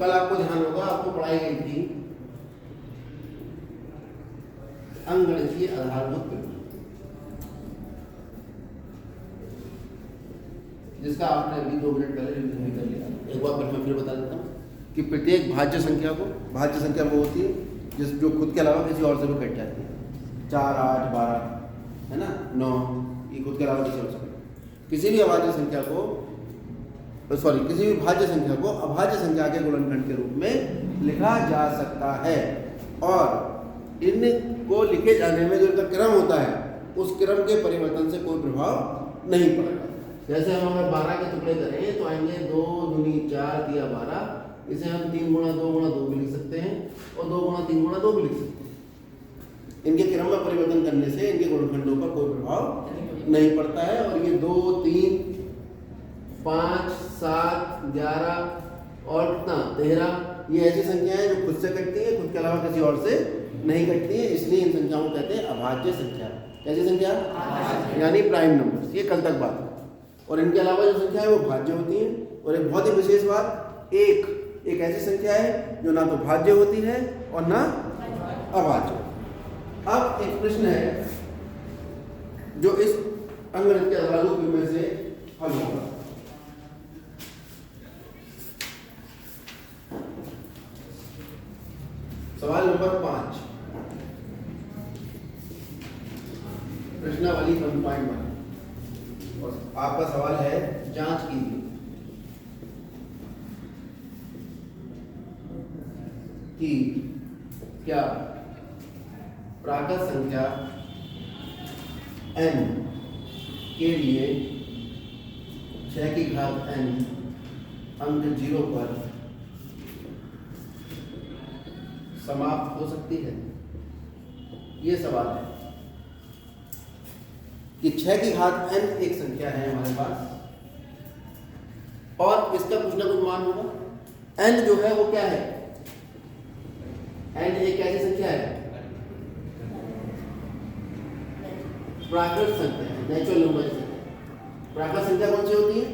कल आपको ध्यान होगा, आपको पढ़ाई गई थी अंकगणितीय आधारभूत प्रमेय, जिसका आपने अभी 2 मिनट पहले रिवीजन भी कर लिया। एक बार फिर बता देता हूँ कि प्रत्येक भाज्य संख्या वो होती है जिस जो खुद के अलावा किसी और से भी कट जाती है। 4, 8, 12 है ना, 9, ये खुद के अलावा किसी और से कट। किसी भी भाज्य संख्या को अभाज्य संख्या के गुणनखंड के रूप में लिखा जा सकता है, और इनको लिखे जाने में जो इनका क्रम होता है उस क्रम के परिवर्तन से कोई प्रभाव नहीं पड़ेगा। जैसे हम अगर 12 के टुकड़े करें तो आएंगे 2 दूनी 4 दिया 12, इसे हम 3 गुणा 2 गुणा 2 भी लिख सकते हैं और 2 गुणा 3 गुणा 2 भी लिख सकते हैं। इनके क्रम में परिवर्तन करने से इनके गुणनखंडों पर कोई प्रभाव नहीं पड़ता है। और ये 2, 3, 5, 7, 11 और कितना 13, ये ऐसी संख्याएं जो खुद से कटती है, खुद के अलावा किसी और से नहीं कटती है, इसलिए इन संख्याओं को कहते हैं अभाज्य संख्या। कैसी संख्या? यानी प्राइम नंबर्स। ये कल तक बात है। और इनके अलावा जो संख्या है वो भाज्य होती है। और एक बहुत ही विशेष बात, एक ऐसी संख्या है जो ना तो भाज्य होती है और ना अभाज्य। अब एक प्रश्न है जो इस अंकगणित के आधारभूत प्रमेय से हल होगा। सवाल नंबर 5, प्रश्नावली 1.1, और आपका सवाल है जांच कीजिए कि क्या प्राकृत संख्या n के लिए 6 की घात n अंक 0 पर समाप्त हो सकती है। ये सवाल है कि 6 की घात n एक संख्या है हमारे पास, और इसका कुछ ना कुछ मान होगा। n जो है वो क्या है? n एक कैसी संख्या है? प्राकृत संख्या है, नेचुरल नंबर संख्या। प्राकृत संख्या कौन सी होती है?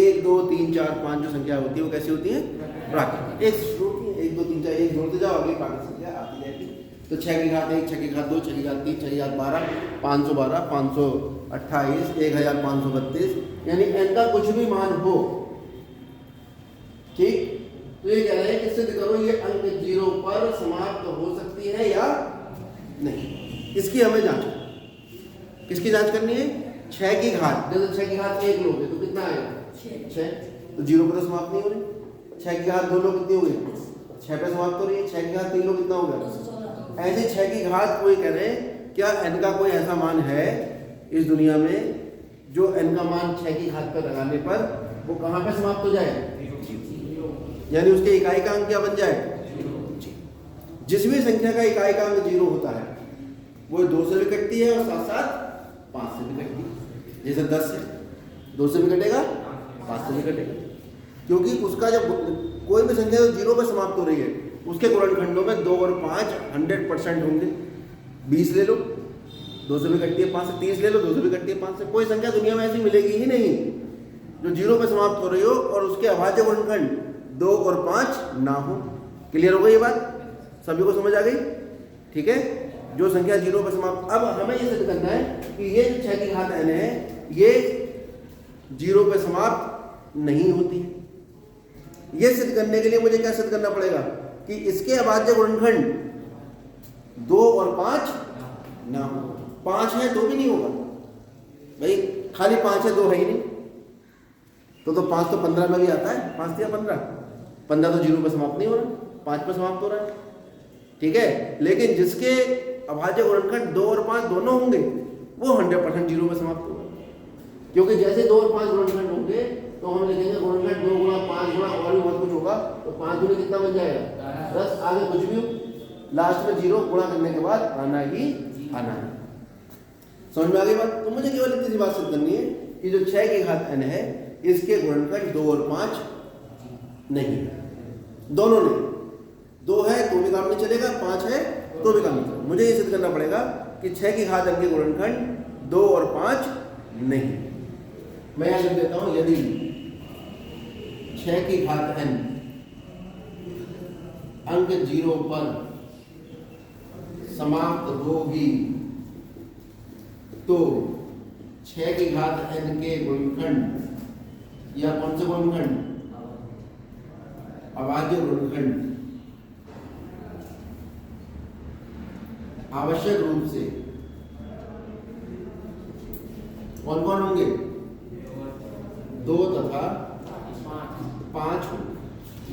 1, 2, 3, 4, 5 जो संख्या होती है वो कैसी होती है? प्राकृत। एक शुरू होती है 1, 2, 3, 4, एक जोड़ते जाओ, अगली प्राकृत संख्या आती जाएगी। तो 6 की घात 1, 6 की घात 2, 6 की घात 3, 6 की घात 12, 512, 528, 1532, यानी n का कुछ भी मान हो, ठीक, तो ये कह रहे हैं कि सिद्ध करो ये अंक 0 पर समाप्त हो सकती है या नहीं। इसकी हमें जांच करनी। किसकी जांच करनी है? 6 की घात। जैसे 6 की घात 1 लोगे तो कितना आएगा? 6। तो 0 पर तो समाप्त नहीं हो रही। 6 की घात 2 लोग कितनी हो गई? 6 पे समाप्त हो रही है। 6 की घात 3 लोग कितना हो गया? ऐसे 6 की घात कोई कह रहे हैं क्या n का कोई ऐसा मान है इस दुनिया में जो n का मान 6 की घात पर लगाने पर वो कहां पे समाप्त हो जाए? यानी उसके इकाई का अंक क्या बन जाए? जिस भी संख्या का इकाई का अंक 0 होता है वो 2 से भी कटती है और साथ साथ 5 से भी कटती है। जैसे 10 है, 2 से भी कटेगा, 5 से भी कटेगा, क्योंकि उसका जब कोई भी संख्या जो 0 पर समाप्त हो रही है उसके गुणनखंडों में 2 और 5 100% होंगे। 20 ले लो, 2 से भी कटती है 5 से। 30 ले लो, 2 से भी कटती है 5 से। कोई संख्या दुनिया में ऐसी मिलेगी ही नहीं जो 0 पर समाप्त हो रही हो और उसके अभाज्य गुणनखंड 2 और 5 ना हो। क्लियर हो गई ये बात? सभी को समझ आ गई? ठीक है। जो संख्या 0 पर समाप्त, अब हमें ये सिद्ध करना है कि ये 6 की घात n है ये 0 पर समाप्त नहीं होती है। ये सिद्ध करने के लिए मुझे क्या सिद्ध करना पड़ेगा कि इसके अभाज्य गुणनखंड 2 और 5 ना हो। 5 है तो भी नहीं होगा भाई, खाली 5 है 2 है ही नहीं। तो 5 तो 15 में भी आता है, 5 या 15 तो 0 पर समाप्त नहीं हो रहा, 5 पर समाप्त हो रहा है। ठीक है, लेकिन जिसके अभाज्य गुणनखंड 2 और 5 दोनों होंगे वो 100% 0 पर समाप्त होगा, क्योंकि जैसे 2 और 5 गुणनखंड होंगे तो हम लिखेंगे गुणनखंड 2 गुणा 5 गुणा और भी बहुत कुछ होगा, तो 5 गुणे कितना बन जाएगा? 10। आगे कुछ भी हो, लास्ट में 0 गुणा करने के बाद आना ही आना है। समझ में आ गई बात? तो मुझे केवल इतनी सी बात सिद्ध करनी है कि जो 6 की घात n है इसके गुणनखंड 2 और 5 नहीं, दोनों नहीं। 2 है तो भी काम नहीं चलेगा, 5 है तो भी काम नहीं चलेगा। मुझे ये सिद्ध करना पड़ेगा कि 6 की घात n के गुणनखंड 2 और 5 नहीं। मैं यहां लिख देता हूं, यदि 6 की घात n अंक 0 पर समाप्त होगी तो 6 की घात n के गुणनखंड या कौन से गुणनखंड, अभाज्य गुणनखंड आवश्यक रूप से कौन कौन होंगे, 2 तथा 5 होंगे।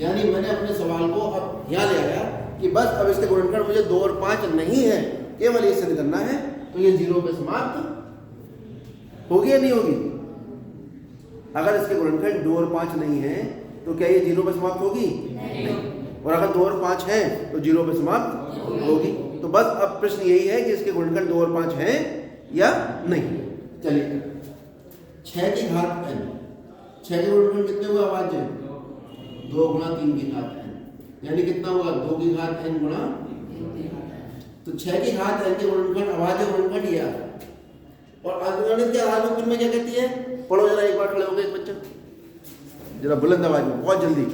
यानी मैंने अपने सवाल को अब यहाँ ले आया कि बस अब इसके गुणनखंड मुझे 2 और 5 नहीं है, केवल ये सिद्ध करना है, तो ये 0 पे समाप्त होगी या नहीं होगी। अगर इसके गुणनखंड 2 और 5 नहीं है तो क्या ये 0 पे समाप्त होगी, नहीं। और अगर 2 और 5 है तो 0 पे समाप्त होगी। तो बस अब प्रश्न यही है कि इसके गुणनखंड 2 और 5 हैं या नहीं। चलिए 6 की घात n, 6 के गुणनखंड कितने हुए अभाज्य, 2 गुणा 3 की घात n, यानी कितना हुआ 2 की घात n गुणा, तो 6 की घात n के गुणनखंड अभाज्य गुणनखंड ये आता है। और अंकगणित के आधार में क्या कहती है, पढ़ो जरा एक बार, खड़े हो गए एक बच्चा जरा बुलंद आवाज में, बहुत जल्दी।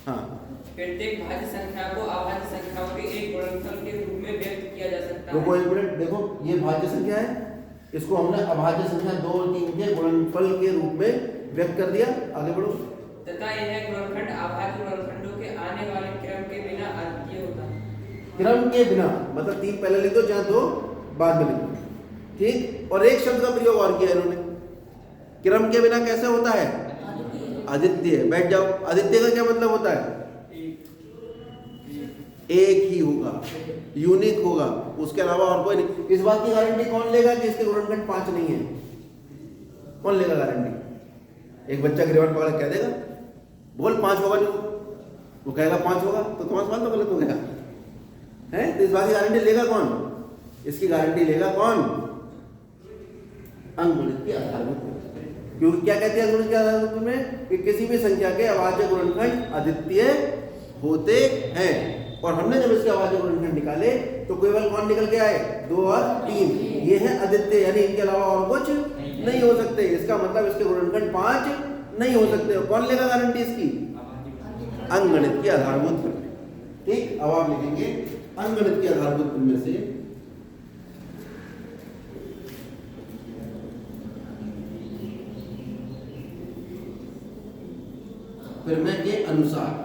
हाँ, प्रत्येक भाज्य संख्या को अभाज्य संख्याओं के एक गुणनफल के रूप में व्यक्त किया जा सकता है। रुको एक मिनट, देखो ये भाज्य संख्या है, इसको हमने अभाज्य संख्या 2 और 3 के गुणनफल के रूप में व्यक्त कर दिया। आगे बढ़ो। तथा यह गुणनखंड अभाज्य गुणनखंडों के आने वाले क्रम के बिना अद्वितीय होता है। क्रम के बिना मतलब 3 पहले लिख दो, चाहे 2 बाद में लिख दो, ठीक। और एक शब्द का प्रयोग और किया इन्होंने, क्रम के बिना कैसे होता है, अद्वितीय। बैठ जाओ। अद्वितीय का क्या मतलब होता है, एक ही होगा, यूनिक होगा, उसके अलावा और कोई नहीं। इस बात की गारंटी कौन लेगा कि इसके गुणनखंड 5 नहीं है, कौन लेगा गारंटी। एक बच्चा गिरवन पकड़ कह देगा बोल 5 होगा, नहीं वो कहेगा 5 होगा, तो तुम्हारा सवाल तो गलत हो गया है। तो इस बात की गारंटी लेगा कौन, इसकी गारंटी लेगा कौन, अंकगणित के आधार में। क्योंकि क्या कहते हैं अंकगणित के आधार में, कि किसी भी संख्या के अभाज्य गुणनखंड अद्वितीय होते हैं। और हमने जब इसके अभाज्य गुणनखंड निकाले तो केवल कौन निकल के आए, 2 और 3, ये है अद्वितीय, यानी इनके अलावा और कुछ नहीं हो सकते। इसका मतलब इसके गुणनखंड 5 नहीं हो सकते। कौन लेगा गारंटी इसकी, अंकगणित की आधारभूत प्रमेय। ठीक, अब आप लिखेंगे अंकगणित की आधारभूत प्रमेय से प्रमेय के अनुसार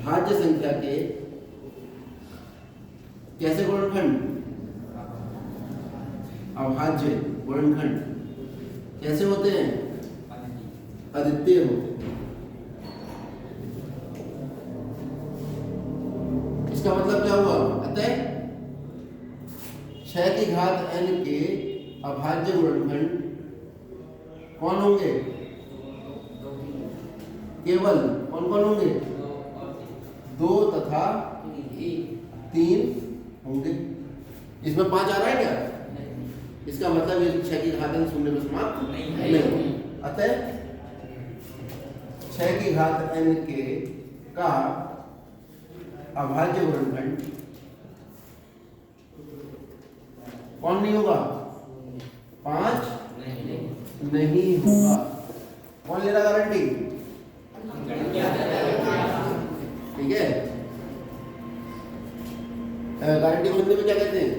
भाज्य संख्या के कैसे गुणनखंड, अभाज्य गुणनखंड कैसे होते हैं, अद्वितीय होते हैं। इसका मतलब क्या हुआ, अतः 6 की घात n के अभाज्य गुणनखंड कौन होंगे, केवल कौन कौन होंगे, 2 तथा 3 होंगे। इसमें 5 आ रहा है क्या, इसका मतलब ये 6 की घात n शून्य में समाप्त नहीं। अतः 6 की घात n के का अभाज्य गुणनखंड कौन नहीं होगा, 5 नहीं होगा। कौन ले रहा गारंटी, ठीक है। गारंटी को हिंदी में क्या कहते हैं,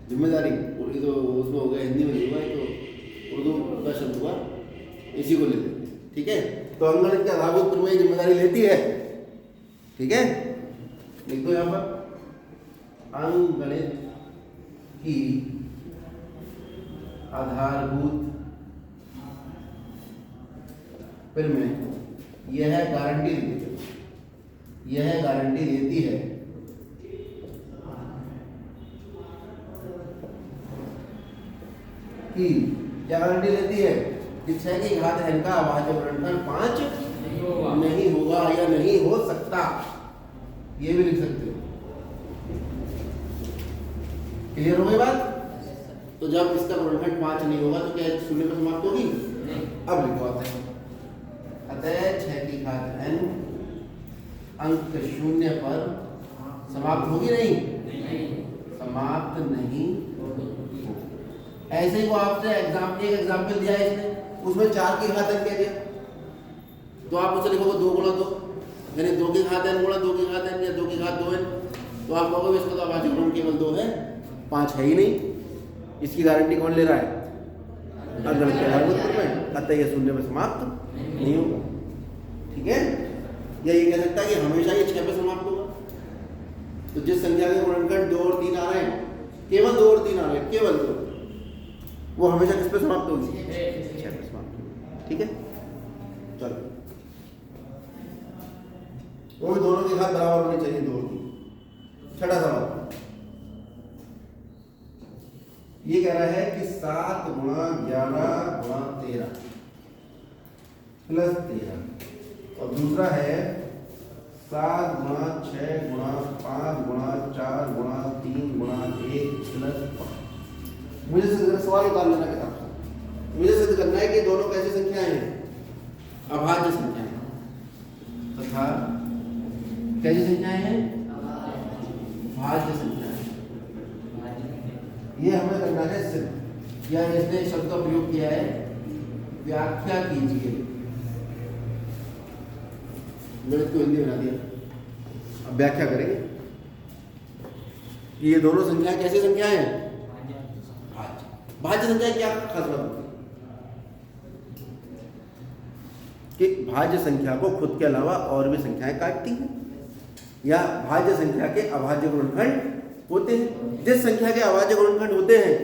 जिम्मेदारी। उर्दू तो उसमें हो गया, हिंदी में नहीं हुआ, तो उर्दू का शब्द हुआ, इसी को लेते हैं, ठीक है। तो अंकगणित के आधारभूत प्रमेय जिम्मेदारी लेती है, ठीक है। लिख दो यहाँ पर, अंकगणित की आधारभूत प्रमेय यह गारंटी देती है, यह गारंटी देती है कि, क्या गारंटी देती है कि 6 की घात n का अभाज्य गुणनखंड 5 नहीं होगा या नहीं हो सकता। ये भी लिख सकते हो। क्लियर हो गई बात। तो जब इसका गुणनखंड 5 नहीं होगा तो क्या शून्य पर समाप्त होगी, अब लिखो आते हैं। अतः 6 की घात n अंक शून्य पर समाप्त होगी, नहीं समाप्त नहीं होगी। ऐसे ही वो आपसे एक एग्जाम्पल दिया है इसने, उसमें 4 की घात n कह दिया, तो आप उसे लिखोगे 2 गुणा 2, यानी 2 की घात n गुणा 2 की घात n या 2 की घात 2n, तो आप कहोगे इसका तो अभाज्य गुणनखंड केवल 2 है, 5 है ही नहीं। इसकी गारंटी कौन ले रहा है? अगणित के आधारभूत में, अतः यह शून्य में समाप्त नहीं होगा। ठीक है, या ये कह सकता है कि हमेशा ये 6 पे समाप्त होगा। तो जिस संख्या के गुणनखंड 2 और 3 आ रहे हैं, केवल 2 और 3 आ रहे हैं, केवल 2, वो हमेशा किस पे समाप्त होगी? 6 पे समाप्त होगी। ठीक है, चलो, वो भी दोनों की घात बराबर होनी चाहिए, 2 और 3। छठा सवाल ये कह रहा है कि 7 गुणा 11 गुणा 13 प्लस 13, और दूसरा है 7 गुणा 6 गुणा 5 गुणा 4 गुणा 3 गुणा 1 प्लस 5। मुझे सवाल उतार लेना किताब से। मुझे सिद्ध करना है कि दोनों कैसी संख्याएं हैं? अभाज्य संख्याएं तथा कैसी संख्याएं हैं? भाज्य संख्याएं। ये हमें करना है सिद्ध, या इसने शब्द का प्रयोग किया है व्याख्या कीजिए। मैंने इसको हिंदी बना दिया, अब व्याख्या करेंगे कि ये दोनों संख्याएं कैसी संख्याएं हैं? भाज्य। भाज्य संख्याएं क्या खास बात होती है कि भाज्य संख्या को खुद के अलावा और भी संख्याएं काटती हैं, या भाज्य संख्या के अभाज्य गुणनखंड होते हैं। जिस संख्या के अभाज्य गुणनखंड होते हैं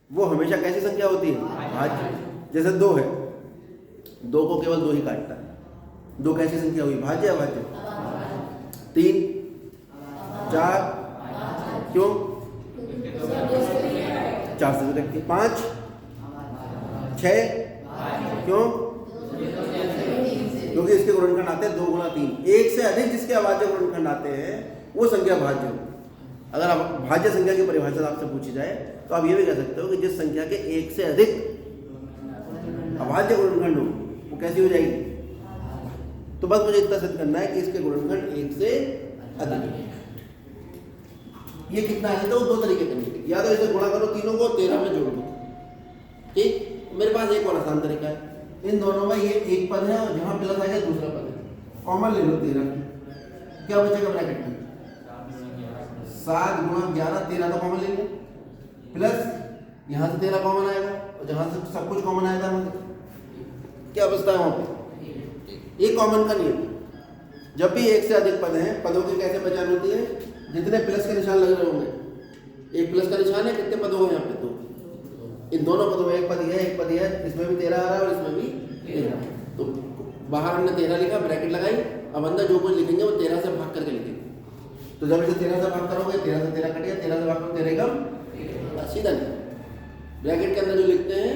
वो हमेशा कैसी संख्या होती है? भाज्य। जैसे 2 है, 2 को केवल 2 ही काटता है, 2 कैसी संख्या हुई? भाज्य अभाज्य? 3 4 क्यों? 4 से रख के 5 6 क्यों? क्योंकि इसके गुणनखंड आते हैं 2 गुणा 3। 1 से अधिक जिसके अभाज्य गुणनखंड आते हैं वो संख्या भाज्य हो। अगर आप भाज्य संख्या की परिभाषा आपसे पूछी जाए तो आप ये भी कह सकते हो कि जिस संख्या के 1 से अधिक अभाज्य गुणनखंड हो वो कैसी हो जाएगी? तो बस मुझे इतना सिद्ध करना है कि इसके गुणनखंड 1 से अधिक। ये कितना है? तो 2 तरीके करने, या तो इसे गुणा करो तीनों को, 13 में जोड़ दो। ठीक, मेरे पास एक और आसान तरीका है, इन दोनों में ये एक पद है और जहां प्लस आएगा दूसरा पद है, कॉमन ले लो 13, क्या बचेगा ब्रैकेट में? 7 गुणा 11, 13 तो कॉमन ले लिया, प्लस यहाँ से 13 कॉमन आएगा और जहाँ से सब कुछ कॉमन आएगा क्या बचता है वहाँ पे? ये कॉमन का नियम। जब भी 1 से अधिक पद हैं, पदों की कैसे पहचान होती है? जितने प्लस के निशान लग रहे होंगे, एक प्लस का निशान है, कितने पद हो यहाँ पे? 2। इन दोनों पदों में एक पद है, एक पद है, इसमें भी 13 आ रहा है और इसमें भी 13। तो बाहर हमने 13 लिखा, ब्रैकेट लगाई, अब अंदर जो कुछ लिखेंगे वो 13 से भाग करके लिखेंगे। तो जब इसे 13 से भाग करोगे, 13 से 13 कट गया, 13 से भाग करो 13 कम सीधा नहीं। ब्रैकेट के अंदर जो लिखते हैं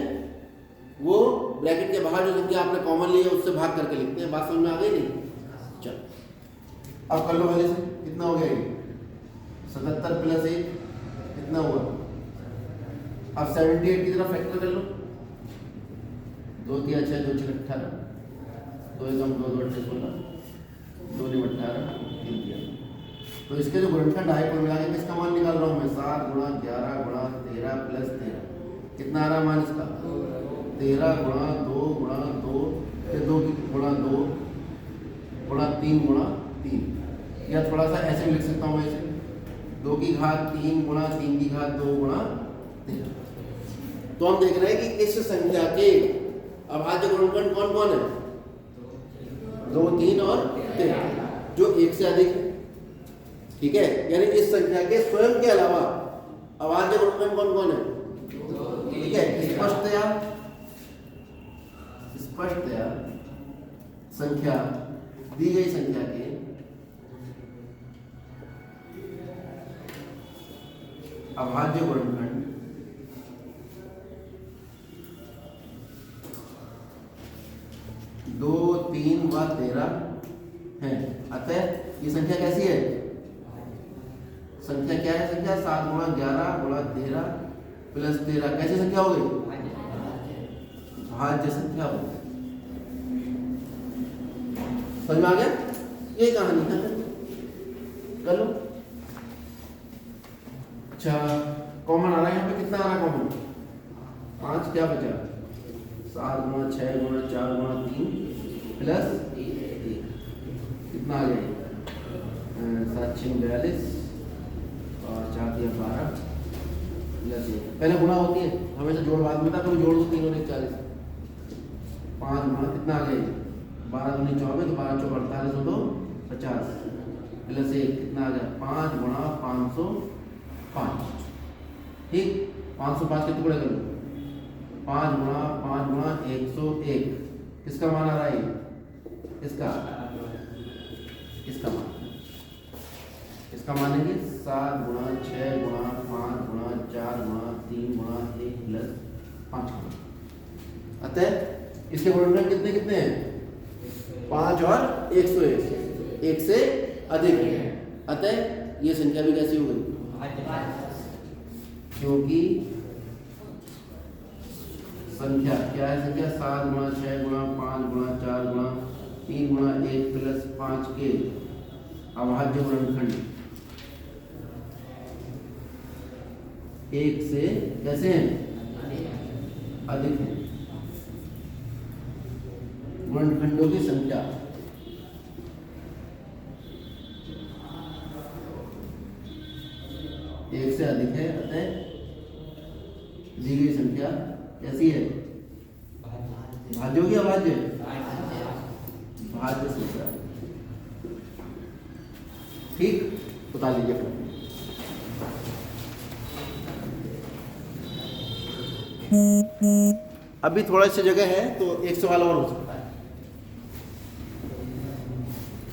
वो ब्रैकेट के बाहर जो संख्या आपने कॉमन ली है उससे भाग करके लिखते हैं। बात समझ में आ गई नहीं? चलो अब कर लो पहले से, कितना हो गया ये? 77 प्लस 1 कितना हुआ? अब 78 की तरफ फैक्टर कर लो, 2 3 6 2 6 18, 2 1 2 2 8 16, 2 9 18, 3 3। तो इसके जो गुणनखंड आए कुल मिला के किसका मान निकाल रहा हूँ मैं? 7 गुणा 11 गुणा 13 प्लस 13, कितना आ रहा मान इसका? 13 गुणा 2 गुणा 2, 2 गुणा 2 गुणा 3 गुणा 3, या थोड़ा सा ऐसे भी लिख सकता हूँ मैं इसे, 2 की घात 3 गुणा 3 की घात 2 गुणा 13। तो हम देख रहे हैं कि इस संख्या के अभाज्य गुणनखंड कौन कौन है? 2 3 और 13, जो 1 से अधिक है। ठीक है, यानी इस संख्या के स्वयं के अलावा अभाज्य गुणनखंड कौन कौन है? ठीक है, स्पष्टतया संख्या दी गई संख्या के अभाज्य गुणनखंड दो 3 व 13 है। अतः ये संख्या कैसी है? संख्या क्या है? संख्या 7 गुणा 11 गुणा 13 प्लस 13 कैसी संख्या हो गई? भाज्य संख्या हो गई। समझ में आ गया? ये कहानी है, कर लो। अच्छा, कॉमन आ रहा है यहाँ पे, कितना आ रहा है कॉमन? 5 क्या बचा, 7 गुणा 6 गुणा 4 गुणा 3 प्लस 1 कितना आ गया, 7 6 42 और 4 दिया 12 प्लस 1। पहले गुणा होती है, हमेशा जोड़ बाद में था, कभी जोड़ दो 3 और 1 40। 5 गुणा कितना आ गया, 12 दूनी 24, 12 चौक 48 हो तो 50 प्लस 1 कितना आ गया, 5 गुणा 505। ठीक, 505 के टुकड़े कर लो, 5 गुणा 101। किसका मान आ रहा है, इसका मान, इसका मानेंगे 7 गुणा 6 गुणा 5 गुणा 4 गुणा 3 गुणा 1 प्लस 5 गुणा। अतः इसके गुणनखंड कितने कितने हैं, 5 और 101, 1 से अधिक है। अतः ये संख्या भी कैसी हो गई, क्योंकि संख्या क्या है, संख्या 7 गुणा 6 गुणा 5 गुणा 4 गुणा 3 गुणा 1 प्लस 5 के अभाज्य गुणनखंड 1 से कैसे हैं, अधिक है। गुणनखंडों की संख्या एक से अधिक है, अतः दी गई संख्या कैसी है, भाज्य होगी, अभाज्य, भाज्य संख्या। ठीक, बता लीजिए फिर। अभी थोड़ा सी जगह है तो एक सवाल और हो सकता है।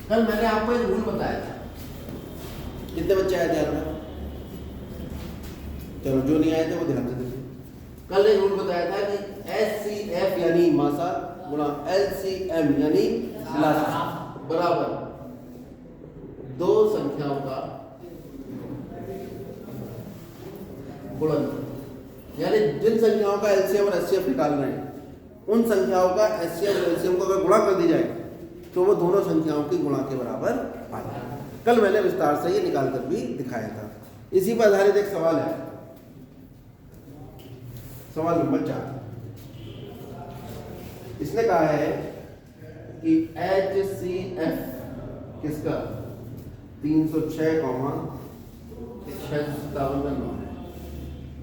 कल मैंने आपको एक रूल बताया था, कितने बच्चे आए ध्यान में, चलो जो नहीं आए थे वो ध्यान से देखिए। कल एक रूल बताया था कि HCF यानी मासा गुणा LCM यानी लासा बराबर दो संख्याओं का गुणनफल। यानी जिन संख्याओं का LCM और HCF निकाल रहे हैं उन संख्याओं का HCF और LCM को अगर गुणा कर दी जाए तो वो दोनों संख्याओं की गुणा के बराबर आ जाए। कल मैंने विस्तार से ये निकाल कर भी दिखाया था। इसी पर आधारित एक सवाल है, सवाल नंबर 4। इसने कहा है कि HCF किसका 306, 657 का 9 है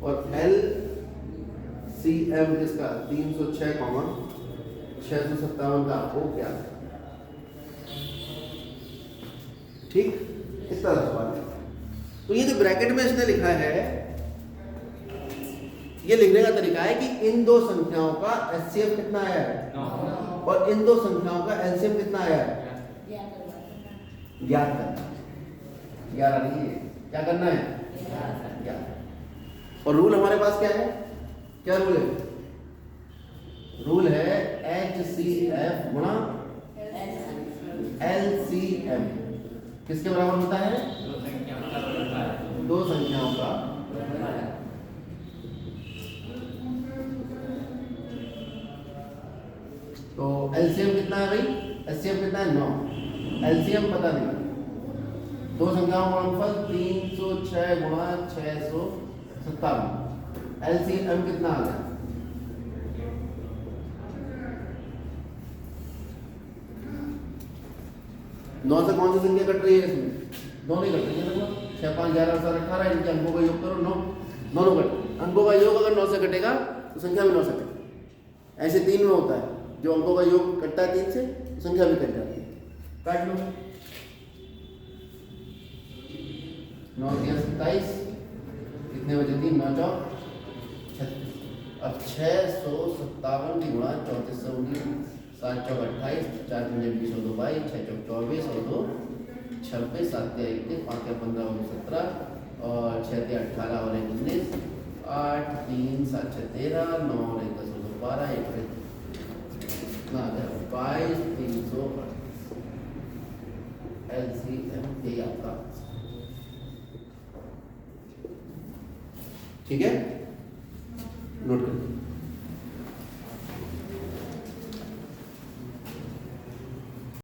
और LCM किसका 306, 657 का वो क्या है। ठीक, इस तरह सवाल है। तो ये जो ब्रैकेट में इसने लिखा है, ये लिखने का तरीका है कि इन दो संख्याओं का HCF कितना आया है और इन दो संख्याओं का LCM कितना आया है, ज्ञात करना। 11 नहीं है, क्या करना है, ज्ञात। और रूल हमारे पास क्या है, क्या रूल है, रूल है HCF गुणा LCM किसके बराबर होता है, दो संख्याओं का। तो LCM कितना है भाई, HCF कितना है 9, LCM पता नहीं। दो संख्याओं का गुणनफल 306 गुणा 657, LCM कितना आ गया, नौ से कौन सी संख्या कट रही है इसमें, दो नहीं कट रही है ना, 6 5 11 7 18, इनके अंकों का योग करो 9, दोनों कट। अंकों का योग अगर 9 से कटेगा तो संख्या भी 9 से कटेगी। ऐसे 3 में होता है, जो अंकों का योग कटता है 3 से तो संख्या भी कट जाती है। काट लो, 9 3 27, कितने बचे 3 9 4 36। अब 657 की गुणा 34 से 19, 7 चौक 28, 4 पंजे 20 और 2 22, 6 चौक 24 और 2 26, 7 21, 5 15 और 17 और 6 18 और 1 19, 8 3 7 6 13, 9 और 1 10 और 2 12, 1 कितना आ गया 22 300। LCM यही आपका, ठीक है, नोट कर